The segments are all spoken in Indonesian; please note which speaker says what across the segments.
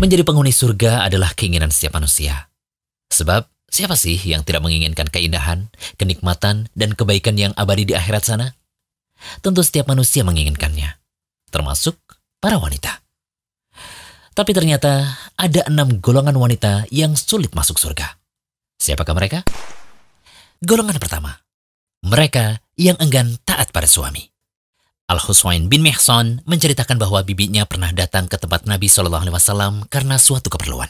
Speaker 1: Menjadi penghuni surga adalah keinginan setiap manusia. Sebab, siapa sih yang tidak menginginkan keindahan, kenikmatan, dan kebaikan yang abadi di akhirat sana? Tentu setiap manusia menginginkannya, termasuk para wanita. Tapi ternyata ada 6 golongan wanita yang sulit masuk surga. Siapakah mereka? Golongan pertama, mereka yang enggan taat pada suami. Al-Huswain bin Mihsan menceritakan bahwa bibinya pernah datang ke tempat Nabi SAW karena suatu keperluan.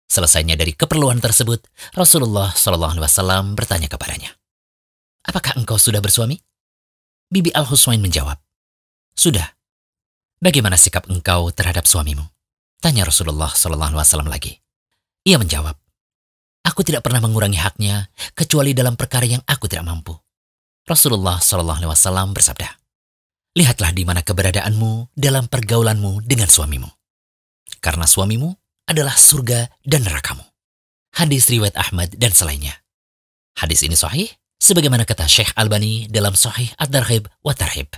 Speaker 1: Selesainya dari keperluan tersebut, Rasulullah SAW bertanya kepadanya, "Apakah engkau sudah bersuami?" Bibi Al-Huswain menjawab, "Sudah." "Bagaimana sikap engkau terhadap suamimu?" tanya Rasulullah SAW lagi. Ia menjawab, "Aku tidak pernah mengurangi haknya, kecuali dalam perkara yang aku tidak mampu." Rasulullah SAW bersabda, "Lihatlah di mana keberadaanmu dalam pergaulanmu dengan suamimu. Karena suamimu adalah surga dan nerakamu." Hadis riwayat Ahmad dan selainnya. Hadis ini sahih, sebagaimana kata Syekh Albani dalam Sahih At-Targhib wa Tarhib.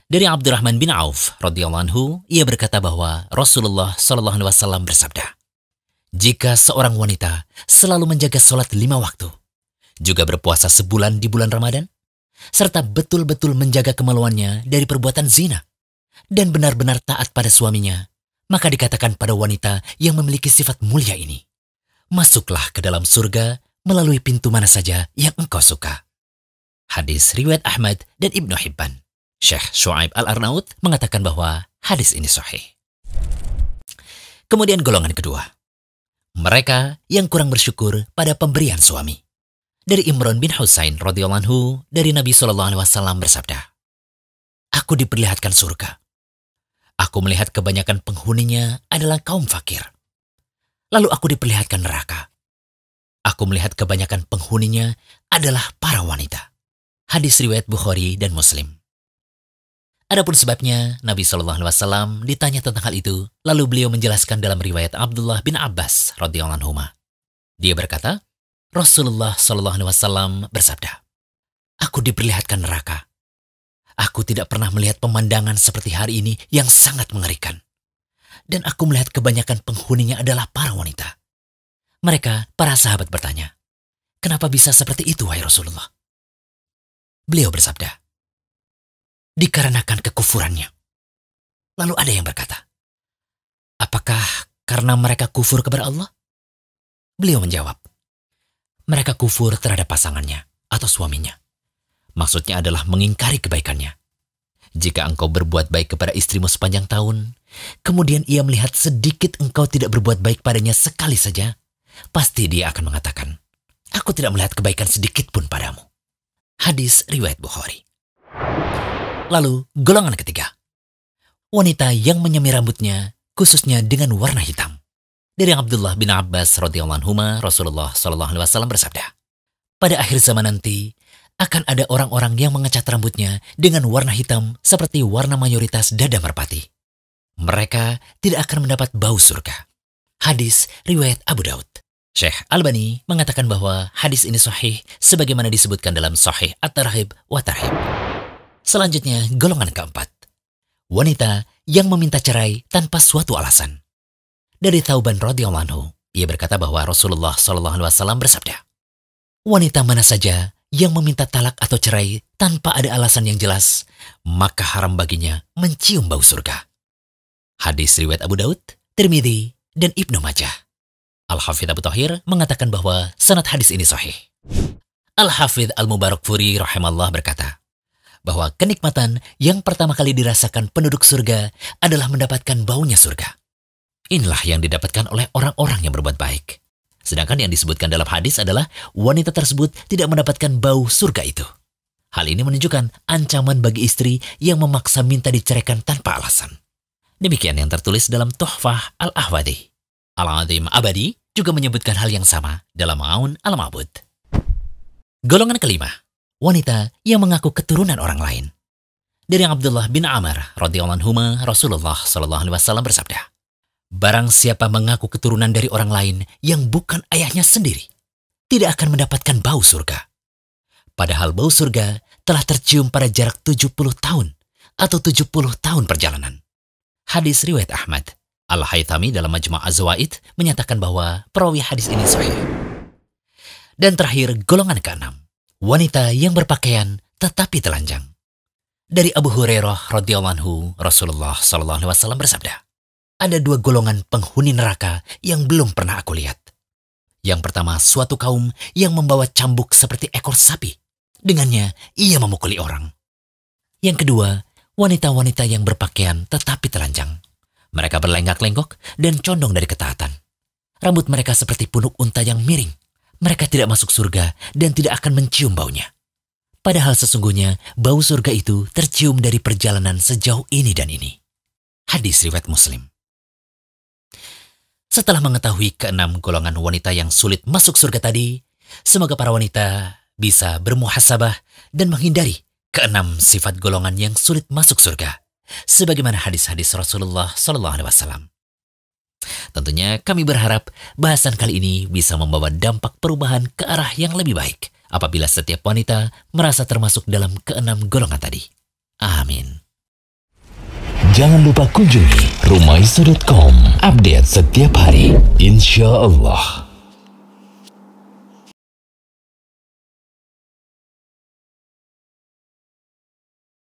Speaker 1: Dari Abdurrahman bin Auf radhiyallahu anhu, ia berkata bahwa Rasulullah SAW bersabda, "Jika seorang wanita selalu menjaga sholat 5 waktu, juga berpuasa sebulan di bulan Ramadan, serta betul-betul menjaga kemaluannya dari perbuatan zina, dan benar-benar taat pada suaminya, maka dikatakan pada wanita yang memiliki sifat mulia ini, masuklah ke dalam surga melalui pintu mana saja yang engkau suka." Hadis riwayat Ahmad dan Ibnu Hibban. Syekh Shu'aib Al-Arnaud mengatakan bahwa hadis ini sahih. Kemudian golongan kedua, mereka yang kurang bersyukur pada pemberian suami. Dari Imran bin Husain radhiyallahu anhu, dari Nabi SAW bersabda, "Aku diperlihatkan surga. Aku melihat kebanyakan penghuninya adalah kaum fakir. Lalu aku diperlihatkan neraka. Aku melihat kebanyakan penghuninya adalah para wanita." Hadis riwayat Bukhari dan Muslim. Adapun sebabnya, Nabi SAW ditanya tentang hal itu, lalu beliau menjelaskan dalam riwayat Abdullah bin Abbas radhiyallahu anhu. Dia berkata, Rasulullah SAW bersabda, "Aku diperlihatkan neraka. Aku tidak pernah melihat pemandangan seperti hari ini yang sangat mengerikan. Dan aku melihat kebanyakan penghuninya adalah para wanita." Mereka, para sahabat bertanya, "Kenapa bisa seperti itu, wahai Rasulullah?" Beliau bersabda, "Dikarenakan kekufurannya." Lalu ada yang berkata, "Apakah karena mereka kufur kepada Allah?" Beliau menjawab, "Mereka kufur terhadap pasangannya atau suaminya. Maksudnya adalah mengingkari kebaikannya. Jika engkau berbuat baik kepada istrimu sepanjang tahun, kemudian ia melihat sedikit engkau tidak berbuat baik padanya sekali saja, pasti dia akan mengatakan, 'Aku tidak melihat kebaikan sedikit pun padamu.'" Hadis riwayat Bukhari. Lalu golongan ketiga, wanita yang menyemir rambutnya khususnya dengan warna hitam. Dari Abdullah bin Abbas radhiyallahu anhu, Rasulullah SAW bersabda, "Pada akhir zaman nanti akan ada orang-orang yang mengecat rambutnya dengan warna hitam seperti warna mayoritas dada merpati. Mereka tidak akan mendapat bau surga." Hadis riwayat Abu Daud. Syekh Albani mengatakan bahwa hadis ini sahih sebagaimana disebutkan dalam Sahih At-Targhib wa Tarhib. Selanjutnya, golongan keempat, wanita yang meminta cerai tanpa suatu alasan. Dari Thauban radhiyallahu anhu, ia berkata bahwa Rasulullah SAW bersabda, "Wanita mana saja yang meminta talak atau cerai tanpa ada alasan yang jelas, maka haram baginya mencium bau surga." Hadis riwayat Abu Daud, Tirmidzi, dan Ibnu Majah. Al-Hafidh Abu Thahir mengatakan bahwa sanad hadis ini sahih. Al-Hafidh Al-Mubarakfuri rahimallah berkata, bahwa kenikmatan yang pertama kali dirasakan penduduk surga adalah mendapatkan baunya surga. Inilah yang didapatkan oleh orang-orang yang berbuat baik. Sedangkan yang disebutkan dalam hadis adalah wanita tersebut tidak mendapatkan bau surga itu. Hal ini menunjukkan ancaman bagi istri yang memaksa minta diceraikan tanpa alasan. Demikian yang tertulis dalam Tuhfah Al-Ahwadi. Al-Azim Abadi juga menyebutkan hal yang sama dalam Ma'un Al-Ma'bud. Golongan kelima, wanita yang mengaku keturunan orang lain. Dari Abdullah bin Amr radhiyallahu anhu, Rasulullah SAW bersabda, "Barang siapa mengaku keturunan dari orang lain yang bukan ayahnya sendiri, tidak akan mendapatkan bau surga. Padahal bau surga telah tercium pada jarak 70 tahun atau 70 tahun perjalanan." Hadis riwayat Ahmad. Al-Haythami dalam Majma' Az-Zawaid menyatakan bahwa perawi hadis ini sahih. Dan terakhir, golongan keenam, wanita yang berpakaian tetapi telanjang. Dari Abu Hurairah radhiyallahu anhu, Rasulullah SAW bersabda, ada dua golongan penghuni neraka yang belum pernah aku lihat. Yang pertama, suatu kaum yang membawa cambuk seperti ekor sapi. Dengannya, ia memukuli orang. Yang kedua, wanita-wanita yang berpakaian tetapi telanjang. Mereka berlenggak-lenggok dan condong dari ketaatan. Rambut mereka seperti punuk unta yang miring. Mereka tidak masuk surga dan tidak akan mencium baunya. Padahal sesungguhnya bau surga itu tercium dari perjalanan sejauh ini dan ini. Hadis riwayat Muslim. Setelah mengetahui keenam golongan wanita yang sulit masuk surga tadi, semoga para wanita bisa bermuhasabah dan menghindari keenam sifat golongan yang sulit masuk surga, sebagaimana hadis-hadis Rasulullah SAW. Tentunya kami berharap bahasan kali ini bisa membawa dampak perubahan ke arah yang lebih baik apabila setiap wanita merasa termasuk dalam keenam golongan tadi. Amin.
Speaker 2: Jangan lupa kunjungi rumaiso.com, update setiap hari, insya Allah.